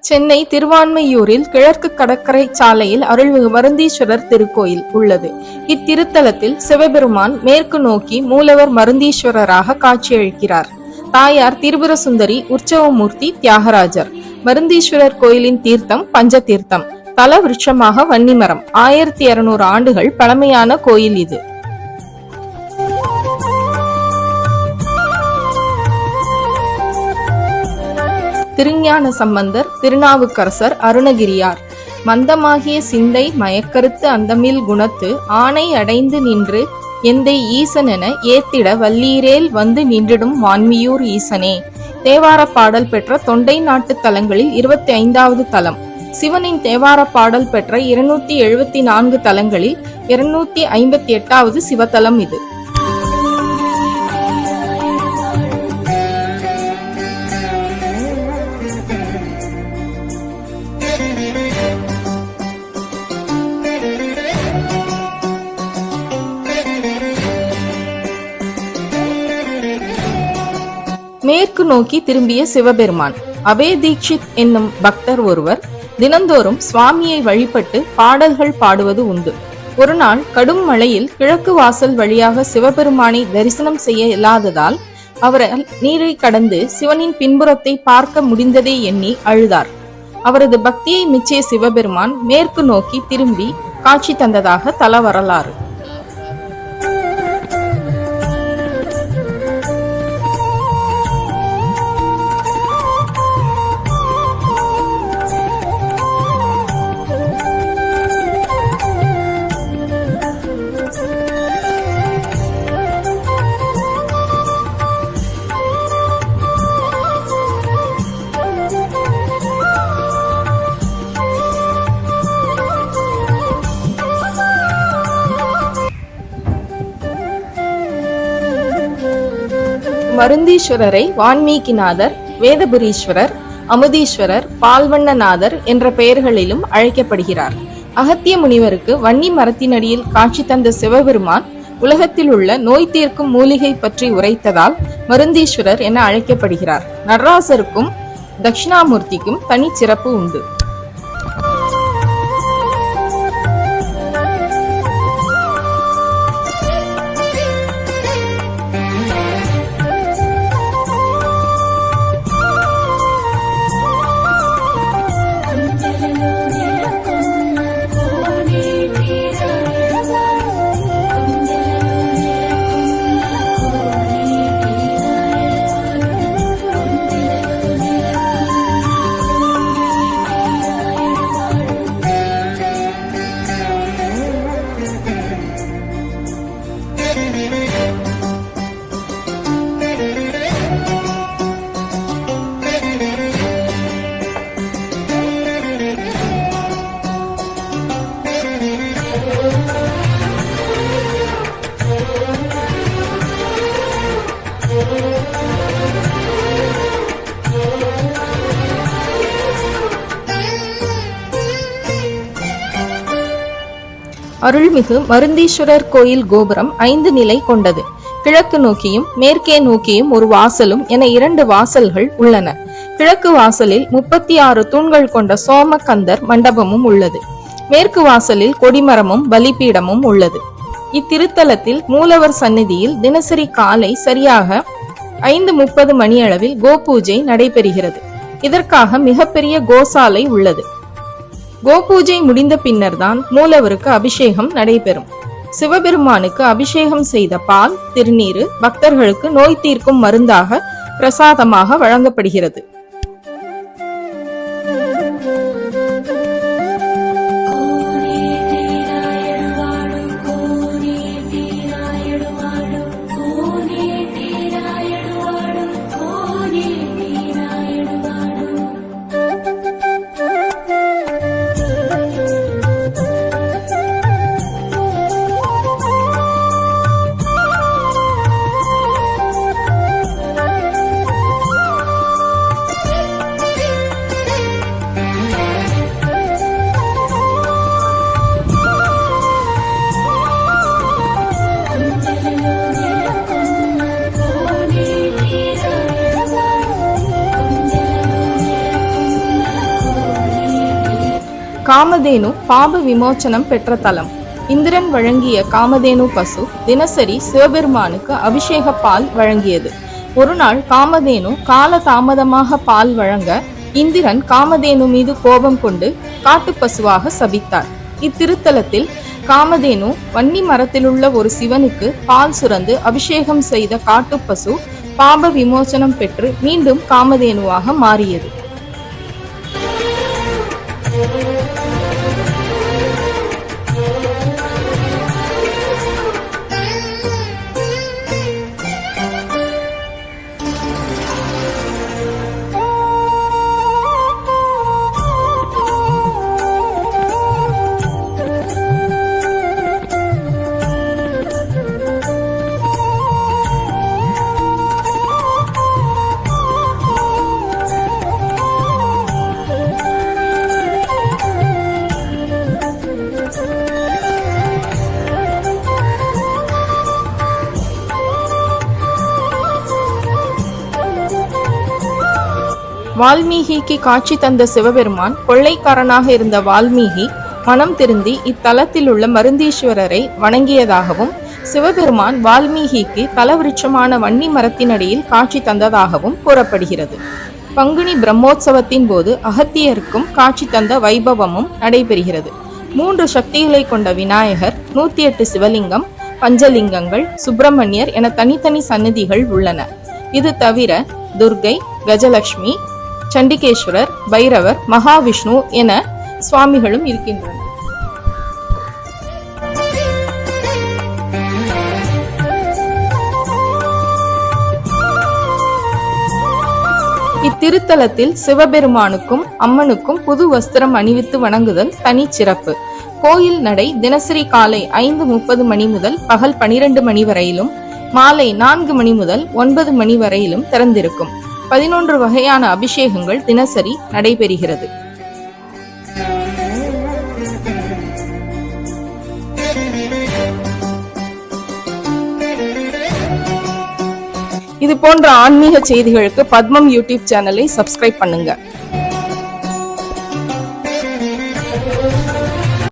சென்னை திருவான்மையூரில் கிழக்கு கடற்கரை சாலையில் அருள்மிகு மருந்தீஸ்வரர் திருக்கோயில் உள்ளது. இத்திருத்தலத்தில் சிவபெருமான் மேற்கு நோக்கி மூலவர் மருந்தீஸ்வரராக காட்சியளிக்கிறார். தாயார் திரிபுர சுந்தரி, உற்சவமூர்த்தி தியாகராஜர். மருந்தீஸ்வரர் கோயிலின் தீர்த்தம் பஞ்ச தீர்த்தம். தல விருட்சமாக வன்னிமரம். 1200 ஆண்டுகள் பழமையான கோயில் இது. திருஞான சம்பந்தர், திருநாவுக்கரசர், அருணகிரியார். மந்தமாகிய சிந்தை மயக்கருத்து அந்தமில் குணத்து ஆணை அடைந்து நின்று எந்தை ஈசனென ஏத்திட வல்லீரேல் வந்து நின்றிடும் வான்மியூர் ஈசனே. தேவார பாடல் பெற்ற தொண்டை நாட்டு தலங்களில் 25வது தலம். சிவனின் தேவார பாடல் பெற்ற 274 தலங்களில் 258வது சிவத்தலம் இது. மேற்கு நோக்கி திரும்பிய சிவபெருமான். அபே தீட்சித் என்னும் பக்தர் ஒருவர் தினந்தோறும் சுவாமியை வழிபட்டு பாடல்கள் பாடுவது உண்டு. ஒரு நாள் கடும் மழையில் கிழக்கு வாசல் வழியாக சிவபெருமானை தரிசனம் செய்ய இயலாததால் அவரால் நீரை கடந்து சிவனின் பின்புறத்தை பார்க்க முடிந்ததே எண்ணி அழுதார். அவரது பக்தியை மெச்சிய சிவபெருமான் மேற்கு நோக்கி திரும்பி காட்சி தந்ததாக தல வரலாறு. மருந்தீஸ்வரரை வான்மீகிநாதர், வேதபுரீஸ்வரர், அமுதீஸ்வரர், பால்வண்ணநாதர் என்ற பெயர்களிலும் அழைக்கப்படுகிறார். அகத்திய முனிவருக்கு வன்னி மரத்தினடியில் காட்சி தந்த சிவபெருமான் உலகத்தில் உள்ள நோய் தீர்க்கும் மூலிகை பற்றி உரைத்ததால் மருந்தீஸ்வரர் என அழைக்கப்படுகிறார். நடராசருக்கும் தட்சிணாமூர்த்திக்கும் தனி சிறப்பு உண்டு. அருள்மிகு மருந்தீஸ்வரர் கோயில் கோபுரம் 5 நிலை கொண்டது. கிழக்கு நோக்கியும் மேற்கே நோக்கியும் ஒரு வாசலும் என 2 வாசல்கள் உள்ளன. கிழக்கு வாசலில் 36 தூண்கள் கொண்ட சோமகந்தர் மண்டபமும் உள்ளது. மேற்கு வாசலில் கொடிமரமும் பலிபீடமும் உள்ளது. இத்திருத்தலத்தில் மூலவர் சந்நிதியில் தினசரி காலை சரியாக 5:30 மணியளவில் கோபூஜை நடைபெறுகிறது. இதற்காக மிகப்பெரிய கோசாலை உள்ளது. கோபூஜை முடிந்த பின்னர் தான் மூலவருக்கு அபிஷேகம் நடைபெறும். சிவபெருமானுக்கு அபிஷேகம் செய்த பால், திருநீரு பக்தர்களுக்கு நோய் தீர்க்கும் மருந்தாக பிரசாதமாக வழங்கப்படுகிறது. காமதேனு பாப விமோச்சனம் பெற்ற தலம். இந்திரன் வழங்கிய காமதேனு பசு தினசரி சிவபெருமானுக்கு அபிஷேக பால் வழங்கியது. ஒரு நாள் காமதேனு கால தாமதமாக பால் வழங்க இந்திரன் காமதேனு மீது கோபம் கொண்டு காட்டுப்பசுவாக சபித்தார். இத்திருத்தலத்தில் காமதேனு வன்னி மரத்திலுள்ள ஒரு சிவனுக்கு பால் சுரந்து அபிஷேகம் செய்த காட்டுப்பசு பாப விமோசனம் பெற்று மீண்டும் காமதேனுவாக மாறியது. வால்மீகிக்கு காட்சி தந்த சிவபெருமான் கொள்ளைக்காரனாக இருந்த வால்மீகி மனம் திருந்தி இத்தலத்தில் உள்ள மருந்தீஸ்வரரை வணங்கியதாகவும் சிவபெருமான் வால்மீகிக்கு தலவிருட்சமான வன்னி மரத்தினடியில் காட்சி தந்ததாகவும் கூறப்படுகிறது. பங்குனி பிரம்மோற்சவத்தின் போது அகத்தியருக்கும் காட்சி தந்த வைபவமும் நடைபெறுகிறது. 3 சக்திகளை கொண்ட விநாயகர், 108 சிவலிங்கம், பஞ்சலிங்கங்கள், சுப்பிரமணியர் என தனித்தனி சன்னதிகள் உள்ளன. இது தவிர துர்கை, கஜலட்சுமி, சண்டிகேஸ்வரர், பைரவர், மகாவிஷ்ணு என சுவாமிகளும் இருக்கின்றனர். இத்திருத்தலத்தில் சிவபெருமானுக்கும் அம்மனுக்கும் புது வஸ்திரம் அணிவித்து வணங்குதல் தனி சிறப்பு. கோயில் நடை தினசரி காலை 5:30 மணி முதல் பகல் 12 மணி வரையிலும், மாலை 4 மணி முதல் 9 மணி வரையிலும் திறந்திருக்கும். 11 வகையான அபிஷேகங்கள் தினசரி நடைபெறுகிறது. இது போன்ற ஆன்மீக செய்திகளுக்கு பத்மம் யூடியூப் சேனலை சப்ஸ்கிரைப் பண்ணுங்க.